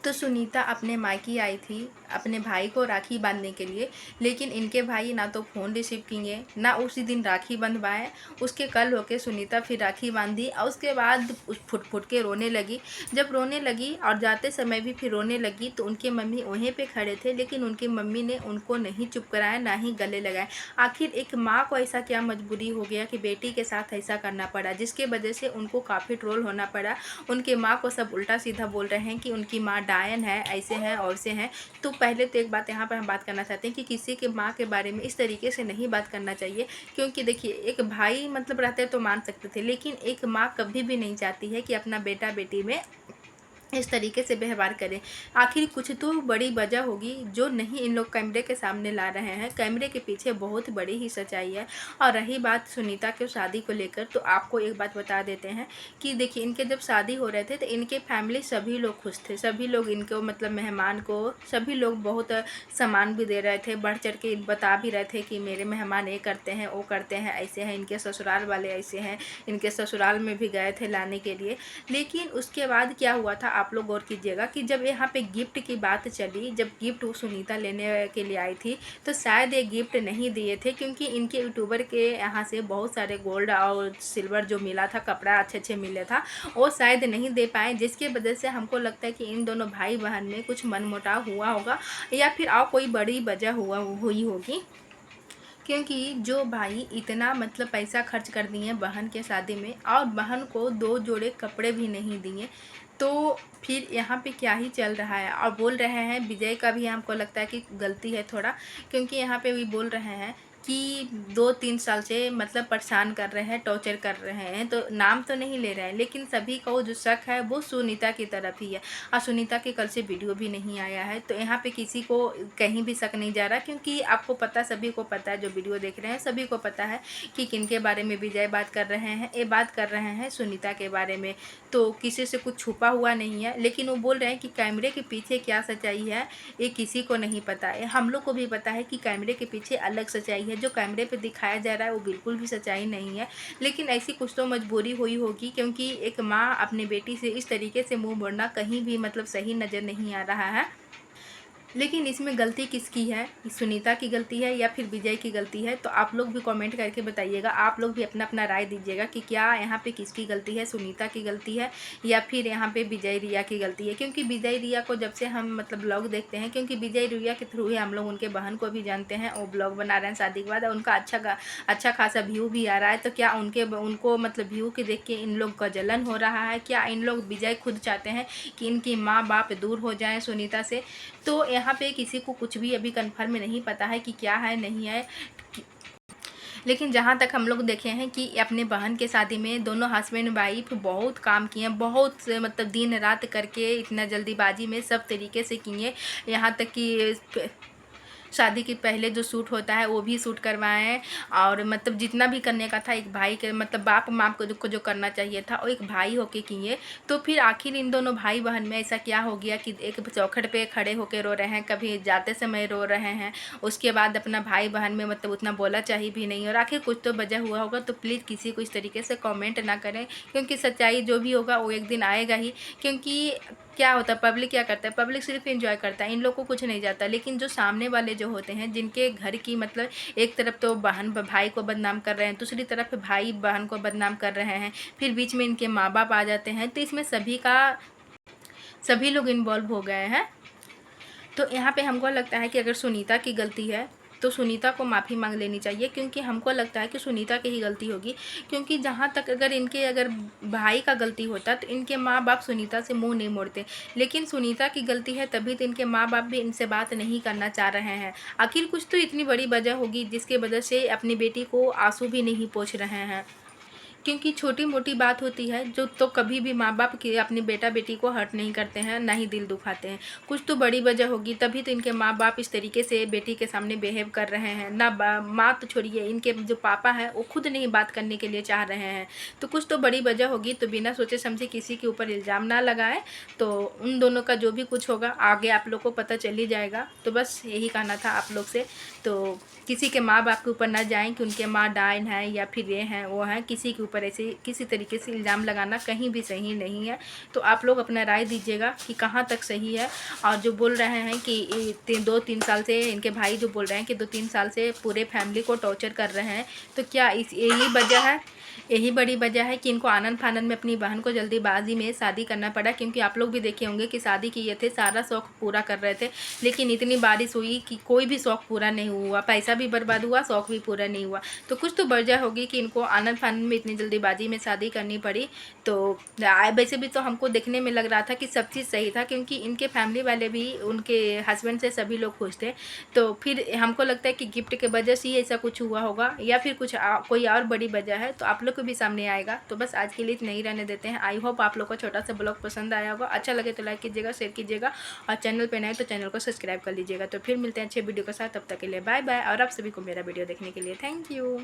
तो सुनीता अपने मायके आई थी अपने भाई को राखी बांधने के लिए, लेकिन इनके भाई ना तो फ़ोन रिसीव किए ना उसी दिन राखी बंधवाए। उसके कल होके सुनीता फिर राखी बांधी और उसके बाद फुट फुट के रोने लगी। जब रोने लगी और जाते समय भी फिर रोने लगी तो उनके मम्मी वहीं पे खड़े थे, लेकिन उनकी मम्मी ने उनको नहीं चुप कराया ना ही गले लगाए। आखिर एक माँ को ऐसा क्या मजबूरी हो गया कि बेटी के साथ ऐसा करना पड़ा, जिसके वजह से उनको काफ़ी ट्रोल होना पड़ा। उनके माँ को सब उल्टा सीधा बोल रहे हैं कि उनकी माँ डायन है, ऐसे हैं और से हैं। तो पहले तो एक बात यहाँ पर हम बात करना चाहते हैं कि किसी के माँ के बारे में इस तरीके से नहीं बात करना चाहिए, क्योंकि देखिए एक भाई मतलब रहते तो मान सकते थे, लेकिन एक माँ कभी भी नहीं चाहती है कि अपना बेटा बेटी में इस तरीके से व्यवहार करें। आखिर कुछ तो बड़ी वजह होगी जो नहीं इन लोग कैमरे के सामने ला रहे हैं। कैमरे के पीछे बहुत बड़ी ही सच्चाई है। और रही बात सुनीता के शादी को लेकर, तो आपको एक बात बता देते हैं कि देखिए इनके जब शादी हो रहे थे तो इनके फैमिली सभी लोग खुश थे। सभी लोग इनको मतलब मेहमान को सभी लोग बहुत सम्मान भी दे रहे थे, बढ़ चढ़ के बता भी रहे थे कि मेरे मेहमान ये करते हैं वो करते हैं, ऐसे हैं इनके ससुराल वाले, ऐसे हैं। इनके ससुराल में भी गए थे लाने के लिए। लेकिन उसके बाद क्या हुआ था आप लोग गौर कीजिएगा कि जब यहाँ पे गिफ्ट की बात चली, जब गिफ्ट वो सुनीता लेने के लिए आई थी तो शायद ये गिफ्ट नहीं दिए थे, क्योंकि इनके यूट्यूबर के यहाँ से बहुत सारे गोल्ड और सिल्वर जो मिला था, कपड़ा अच्छे अच्छे मिले था, वो शायद नहीं दे पाए, जिसके वजह से हमको लगता है कि इन दोनों भाई बहन में कुछ मनमुटाव हुआ होगा या फिर और कोई बड़ी वजह हुई होगी। क्योंकि जो भाई इतना मतलब पैसा खर्च कर दिए बहन के शादी में और बहन को 2 जोड़े कपड़े भी नहीं दिए, तो फिर यहाँ पे क्या ही चल रहा है। और बोल रहे हैं विजय का भी हमको लगता है कि गलती है थोड़ा, क्योंकि यहाँ पे भी बोल रहे हैं कि 2-3 साल से मतलब परेशान कर रहे हैं, टॉर्चर कर रहे हैं। तो नाम तो नहीं ले रहे हैं, लेकिन सभी का वो जो शक है वो सुनीता की तरफ ही है। और सुनीता के कल से वीडियो भी नहीं आया है, तो यहाँ पे किसी को कहीं भी शक नहीं जा रहा, क्योंकि आपको पता, सभी को पता है, जो वीडियो देख रहे हैं सभी को पता है कि किनके बारे में विजय बात कर रहे हैं। ये बात कर रहे हैं सुनीता के बारे में, तो किसी से कुछ छुपा हुआ नहीं है। लेकिन वो बोल रहे हैं कि कैमरे के पीछे क्या सच्चाई है ये किसी को नहीं पता है। हम लोग को भी पता है कि कैमरे के पीछे अलग सच्चाई है, जो कैमरे पे दिखाया जा रहा है वो बिल्कुल भी सच्चाई नहीं है। लेकिन ऐसी कुछ तो मजबूरी हुई होगी, क्योंकि एक माँ अपनी बेटी से इस तरीके से मुंह मोड़ना कहीं भी मतलब सही नज़र नहीं आ रहा है। लेकिन इसमें गलती किसकी है, सुनीता की गलती है या फिर विजय की गलती है? तो आप लोग भी कमेंट करके बताइएगा। आप लोग भी अपना अपना राय दीजिएगा कि क्या यहाँ पे किसकी गलती है, सुनीता की गलती है या फिर यहाँ पे विजय रिया की गलती है। क्योंकि विजय रिया को जब से हम मतलब ब्लॉग देखते हैं, क्योंकि विजय रिया के थ्रू ही हम लोग उनके बहन को भी जानते हैं, वो ब्लॉग बना रहे हैं शादी के बाद, उनका अच्छा खासा व्यू भी आ रहा है। तो क्या उनको मतलब व्यू के देख के इन लोग का जलन हो रहा है? क्या इन लोग विजय खुद चाहते हैं कि इनकी माँ बाप दूर हो जाएं सुनीता से? तो यहाँ पे किसी को कुछ भी अभी कन्फर्म नहीं पता है कि क्या है नहीं है। लेकिन जहाँ तक हम लोग देखे हैं कि अपने बहन के शादी में दोनों हस्बैंड वाइफ बहुत काम किए, बहुत मतलब दिन रात करके इतना जल्दीबाजी में सब तरीके से किए। यहाँ तक कि शादी के पहले जो शूट होता है वो भी शूट करवाए हैं। और मतलब जितना भी करने का था एक भाई के मतलब बाप माँ को जो करना चाहिए था वो एक भाई होके किए। तो फिर आखिर इन दोनों भाई बहन में ऐसा क्या हो गया कि एक चौखट पे खड़े होके रो रहे हैं, कभी जाते समय रो रहे हैं, उसके बाद अपना भाई बहन में मतलब उतना बोला चाहिए भी नहीं। और आखिर कुछ तो वजह हुआ होगा। तो प्लीज़ किसी को इस तरीके से कमेंट ना करें, क्योंकि सच्चाई जो भी होगा वो एक दिन आएगा ही। क्योंकि क्या होता है, पब्लिक क्या करता है, पब्लिक सिर्फ एंजॉय करता है, इन लोग को कुछ नहीं जाता। लेकिन जो सामने वाले जो होते हैं, जिनके घर की मतलब एक तरफ तो बहन भाई को बदनाम कर रहे हैं, दूसरी तरफ भाई बहन को बदनाम कर रहे हैं, फिर बीच में इनके माँ बाप आ जाते हैं, तो इसमें सभी लोग इन्वॉल्व हो गए हैं। तो यहाँ पे हमको लगता है कि अगर सुनीता की गलती है तो सुनीता को माफ़ी मांग लेनी चाहिए, क्योंकि हमको लगता है कि सुनीता की ही गलती होगी। क्योंकि जहाँ तक अगर भाई का गलती होता तो इनके माँ बाप सुनीता से मुंह नहीं मोड़ते। लेकिन सुनीता की गलती है तभी तो इनके माँ बाप भी इनसे बात नहीं करना चाह रहे हैं। आखिर कुछ तो इतनी बड़ी वजह होगी जिसके वजह से अपनी बेटी को आंसू भी नहीं पोंछ रहे हैं। क्योंकि छोटी मोटी बात होती है जो तो कभी भी माँ बाप की अपनी बेटा बेटी को हर्ट नहीं करते हैं, ना ही दिल दुखाते हैं। कुछ तो बड़ी वजह होगी, तभी तो इनके माँ बाप इस तरीके से बेटी के सामने बिहेव कर रहे हैं। ना माँ तो छोड़िए, इनके जो पापा हैं वो खुद नहीं बात करने के लिए चाह रहे हैं। तो कुछ तो बड़ी वजह होगी। तो बिना सोचे समझे किसी के ऊपर इल्ज़ाम ना लगाएं। तो उन दोनों का जो भी कुछ होगा आगे आप लोग को पता चल ही जाएगा। तो बस यही कहना था आप लोग से। तो तो किसी के माँ बाप के ऊपर ना जाएं कि उनके माँ डाइन है या फिर ये हैं वो हैं, किसी के ऊपर ऐसे किसी तरीके से इल्ज़ाम लगाना कहीं भी सही नहीं है। तो आप लोग अपना राय दीजिएगा कि कहाँ तक सही है। और जो बोल रहे हैं कि 2-3 साल से इनके भाई जो बोल रहे हैं कि 2-3 साल से पूरे फैमिली को टॉर्चर कर रहे हैं, तो क्या यही वजह है, यही बड़ी वजह है कि इनको आनन फानन में अपनी बहन को जल्दीबाजी में शादी करना पड़ा। क्योंकि आप लोग भी देखे होंगे कि शादी किए थे, सारा शौक पूरा कर रहे थे, लेकिन इतनी बारिश हुई कि कोई भी शौक पूरा नहीं हुआ, पैसा भी बर्बाद हुआ, शौक भी पूरा नहीं हुआ। तो कुछ तो वजह होगी कि इनको आनन फानन में इतनी जल्दीबाजी में शादी करनी पड़ी। तो वैसे भी तो हमको देखने में लग रहा था कि सब चीज़ सही था, क्योंकि इनके फैमिली वाले भी उनके हस्बैंड से सभी लोग खुश थे। तो फिर हमको लगता है कि गिफ्ट के वजह से ही ऐसा कुछ हुआ होगा, या फिर कुछ कोई और बड़ी वजह है। तो आप लोग को भी सामने आएगा। तो बस आज के लिए इतना ही रहने देते हैं। आई होप आप लोग को छोटा सा ब्लॉग पसंद आया होगा। अच्छा लगे तो लाइक कीजिएगा, शेयर कीजिएगा, और चैनल पे नए तो चैनल को सब्सक्राइब कर लीजिएगा। तो फिर मिलते हैं अच्छे वीडियो के साथ, तब तक के लिए बाय बाय। और आप सभी को मेरा वीडियो देखने के लिए थैंक यू।